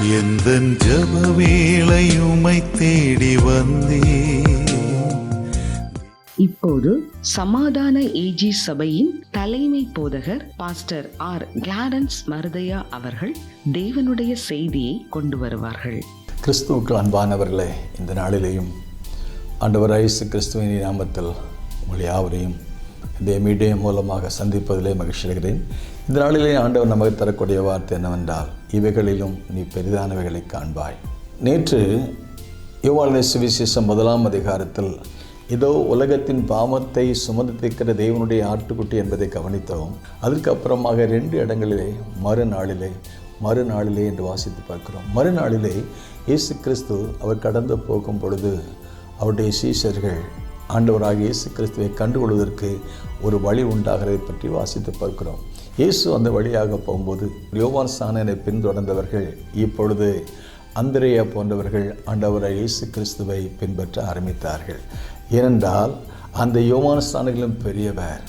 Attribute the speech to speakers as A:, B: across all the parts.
A: எந்தன் ஜெப வேளை உம்மை தேடி வந்தே.
B: இப்போது சமாதான ஏஜி சபையின் தலைமை போதகர் பாஸ்டர் ஆர் கிளாரன்ஸ் மருதையா அவர்கள் தேவனுடைய செய்தியை கொண்டு வருவார்கள்.
C: கிறிஸ்துவுக்கு அன்பானவர்களே, இந்த நாளிலேயும் ஆண்டவர் இயேசு கிறிஸ்துவின் நாமத்தில் உங்கள் யாவரையும் இந்த மீடியா மூலமாக சந்திப்பதிலே மகிழ்ச்சி அடைகிறேன். இந்த நாளிலே ஆண்டவர் நமக்கு தரக்கூடிய வார்த்தை என்னவென்றால், இவைகளிலும் நீ பெரிதானவைகளை காண்பாய். நேற்று யோவான் சுவிசேஷம் 1 அதிகாரத்தில் இதோ உலகத்தின் பாவத்தை சுமந்து தீர்க்கிற தேவனுடைய ஆட்டுக்குட்டி என்பதை கவனித்தோம். அதற்கு அப்புறமாக 2 இடங்களிலே மறுநாளிலே என்று வாசித்து பார்க்கிறோம். மறுநாளிலே இயேசு கிறிஸ்து அவர் கடந்து போகும் பொழுது அவருடைய சீஷர்கள் ஆண்டவராக இயேசு கிறிஸ்துவை கண்டுகொள்வதற்கு ஒரு வழி உண்டாகிறதை பற்றி வாசித்து பார்க்கிறோம். இயேசு அந்த வழியாக போகும்போது யோவான் ஸ்நானனை பின்தொடர்ந்தவர்கள் இப்பொழுது அந்திரேயா போன்றவர்கள் ஆண்டவராக இயேசு கிறிஸ்துவை பின்பற்ற ஆரம்பித்தார்கள். ஏனென்றால் அந்த யோவான் ஸ்நானனிலும் பெரியவர்,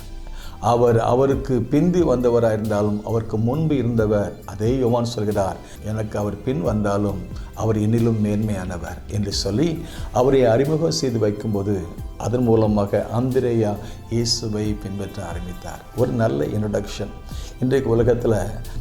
C: அவருக்கு பிந்தி வந்தவராக இருந்தாலும் அவருக்கு முன்பு இருந்தவர். அதே யோவான் சொல்கிறார், எனக்கு அவர் பின் வந்தாலும் அவர் என்னிலும் மேன்மையானவர் என்று சொல்லி அவரை அறிமுகம் செய்து வைக்கும்போது அதன் மூலமாக அந்திரேயா இயேசுவை பின்பற்ற ஆரம்பித்தார். ஒரு நல்ல இன்ட்ரடக்ஷன். இன்றைக்கு உலகத்தில்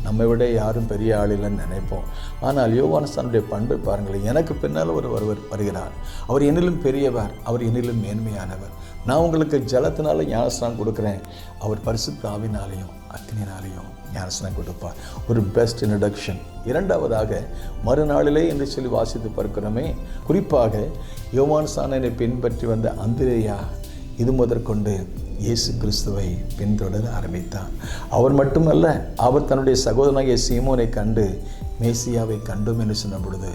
C: நம்மை விட யாரும் பெரிய ஆள் இல்லைன்னு நினைப்போம். ஆனால் யோவான் ஸ்நானனுடைய பண்பை பாருங்களேன். எனக்கு பின்னால் ஒருவர் வருகிறார், அவர் என்னிலும் பெரியவர், அவர் என்னிலும் மேன்மையானவர். நான் உங்களுக்கு ஜலத்தினால ஞானஸ்நானம் கொடுக்குறேன், அவர் பரிசுத்த ஆவினாலேயும் அக்னினாலேயும் ஞானஸ்நானம் கொடுப்பார். ஒரு பெஸ்ட் இன்ட்ரடக்ஷன். இரண்டாவதாக மறுநாளிலே என்று சொல்லி வாசித்து பார்க்கிறோமே, குறிப்பாக யோவான் ஸ்நானனை பின்பற்றி வந்த அந்திரேயா இது முதற்கொண்டு இயேசு கிறிஸ்துவை பின்தொடர ஆரம்பித்தார். அவர் மட்டுமல்ல, அவர் தன்னுடைய சகோதரனாகிய சீமோனை கண்டு மேசியாவை கண்டோம் என்று சொன்ன பொழுது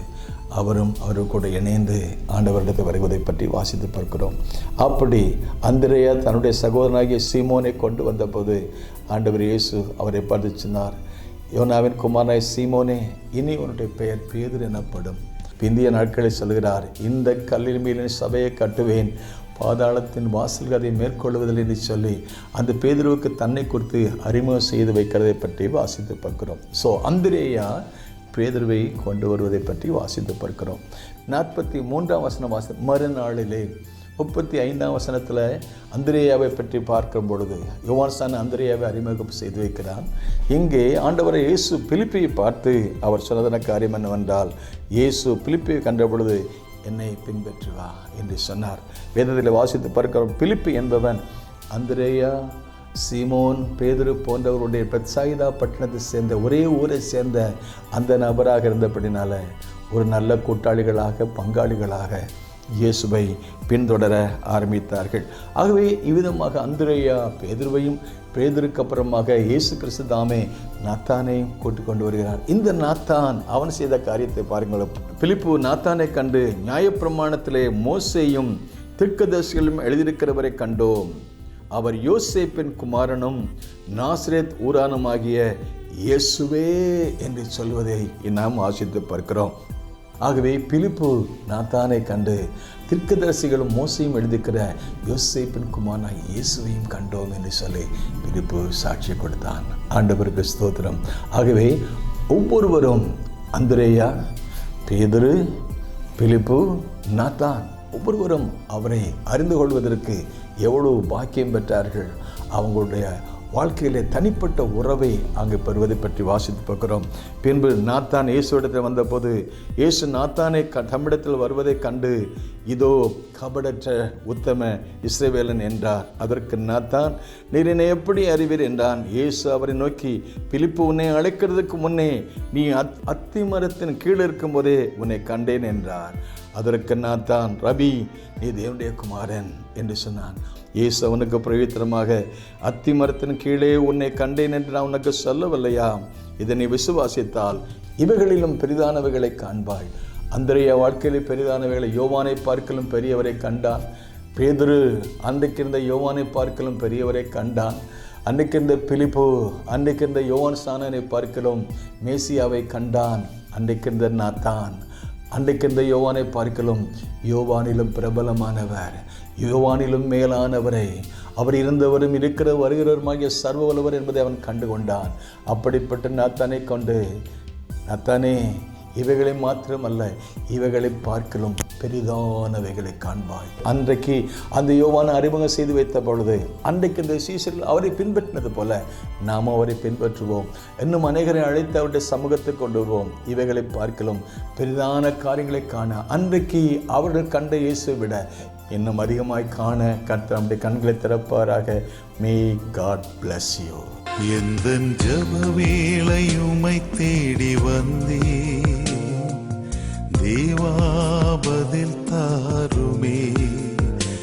C: அவரும் அவரு கூட இணைந்து ஆண்டவரிடத்தை வருவதை பற்றி வாசித்து பார்க்கிறோம். அப்படி அந்திரேயா தன்னுடைய சகோதரனாகிய சீமோனை கொண்டு வந்தபோது ஆண்டவர் இயேசு அவரை பார்த்து சொன்னார், யோனாவின் குமாரனாய் சீமோனே, இனி உன்னுடைய பெயர் பேதுரு எனப்படும். பிந்திய நாட்களில் சொல்கிறார், இந்த கல்லின் மேல் சபையை கட்டுவேன், பாதாளத்தின் வாசல்கள் அதை மேற்கொள்வதில்லை என்று சொல்லி அந்த பேதுருவுக்கு தன்னை குறித்து அறிமுகம் செய்து வைக்கிறதை பற்றி வாசித்து பார்க்கிறோம். ஸோ அந்திரேயா பேதுருவை கொண்டு வருவதை பற்றி வாசித்து பார்க்கிறோம். 43ஆம் வசனம் மறுநாளிலே 35ஆம் வசனத்தில் அந்திரேயாவை பற்றி பார்க்கும் பொழுது யோவான் ஸ்நானன் அந்திரேயாவை அறிமுகம் செய்து வைக்கிறான். இங்கே ஆண்டவரை இயேசு பிலிப்பியை பார்த்து அவர் சொன்னதன காரியம் என்னவென்றால், இயேசு பிலிப்பியை கண்ட பொழுது என்னை பின்பற்றி வா என்று சொன்னார். வேதத்தில் வாசித்து பார்க்கிறோம். பிலிப்பி என்பவன் அந்திரேயா, சீமோன், பேதுரு போன்றவருடைய பெத்சாயிதா பட்டணத்தை சேர்ந்த ஒரே ஊரை சேர்ந்த அந்த நபராக இருந்தபடினால ஒரு நல்ல கூட்டாளிகளாக பங்காளிகளாக இயேசுவை பின்தொடர ஆரம்பித்தார்கள். ஆகவே இவ்விதமாக அந்திரேயா பேதுருவையும், பேதுருக்கு அப்புறமாக இயேசு கிறிஸ்து தாமே நாத்தானையும் கூட்டிக் கொண்டு வருகிறார். இந்த நாத்தான் அவன் செய்த காரியத்தை பாருங்கள். பிலிப்பு நாத்தானை கண்டு, நியாயப்பிரமாணத்திலே மோசேயும் தீர்க்கதரிசிகளும் எழுதியிருக்கிறவரை கண்டோம், அவர் யோசேப்பின் குமாரனும் நாசரேத் ஊரானுமாகிய இயேசுவே என்று சொல்வதை நாம் வாசித்து பார்க்கிறோம். ஆகவே பிலிப்பு நாத்தானை கண்டு, தீர்க்கதரிசிகளும் மோசையும் எழுதிக்கிற யோசேப்பின் குமாரனாய் இயேசுவையும் கண்டோம் என்று சொல்லி பிலிப்பு சாட்சி கொடுத்தான். ஆண்டவருக்கு ஸ்தோத்திரம். ஆகவே ஒவ்வொருவரும் அந்திரேயா, பேதுரு, பிலிப்பு, நாத்தான் ஒவ்வொருவரும் அவரை அறிந்து கொள்வதற்கு எவ்வளவு பாக்கியம் பெற்றார்கள். அவங்களுடைய வாழ்க்கையிலே தனிப்பட்ட உறவை அங்கு பெறுவதை பற்றி வாசித்து பார்க்கிறோம். பின்பு நாத்தான் இயேசுவிடத்தில் வந்தபோது இயேசு நாத்தானை தம்மிடத்தில் வருவதை கண்டு, இதோ கபடற்ற உத்தம இஸ்ரவேலன் என்றார். அதற்கு நாத்தான், நீர் என்னை எப்படி அறிவீர் என்றான். இயேசு அவரை நோக்கி, பிலிப்பு உன்னை அழைக்கிறதுக்கு முன்னே நீ அத்திமரத்தின் கீழே இருக்கும் போதே உன்னை கண்டேன் என்றார். அதற்கு நாத்தான், ரபி, நீ தேவனுடைய குமாரன் என்று சொன்னான். இயேசு அவனுக்கு பிரவித்திரமாக, அத்திமரத்தின் கீழே உன்னை கண்டேன் என்று நான் உனக்கு சொல்லவில்லையா? இதனை விசுவாசித்தால் இவைகளிலும் பெரிதானவைகளை காண்பாய். அந்திரேயா வாழ்க்கையிலே பெரிதானவைகளை, யோவானை பார்க்கலும் பெரியவரை கண்டான். பேதுரு அன்றைக்கிருந்த யோவானை பார்க்கலும் பெரியவரை கண்டான். அன்றைக்கிருந்த பிலிப்பு அன்றைக்கிருந்த யோவான் ஸ்நானனை பார்க்கலும் மேசியாவை கண்டான். அன்றைக்கிருந்த நாத்தான் அன்றைக்கிருந்த யோவானை பார்க்கலும் யோவானிலும் பிரபலமானவர், யோவானிலும் மேலானவரை, அவர் இருந்தவரும் இருக்கிற வருகிறவருமாகிய சர்வ வல்லவர் என்பதை அவன் கண்டு கொண்டான். அப்படிப்பட்ட நாத்தானை கொண்டு, நாத்தானே, இவைகளை மாத்திரமல்ல, இவைகளை பார்க்கலும் பெரிதானவைகளை காண்பாய். அன்றைக்கு அந்த யோவானை அறிமுகம் செய்து வைத்த பொழுது அன்றைக்கு இந்த சீஷர்கள் அவரை பின்பற்றினது போல நாம் அவரை பின்பற்றுவோம். இன்னும் அநேகரை அழைத்து அவருடைய சமூகத்தை கொண்டு வருவோம். இவைகளை பார்க்கலும் பெரிதான காரியங்களை காண அன்றைக்கு அவர்கள் கண்ட இயேசுவை விட இன்னும் அதிகமாய் காண கர்த்தர் நம்முடைய கண்களை திறப்பாராக. May God bless you.
A: எந்தன் ஜெப வேளை உம்மை தேடி வந்தே, தேவா பதில் தாருமே.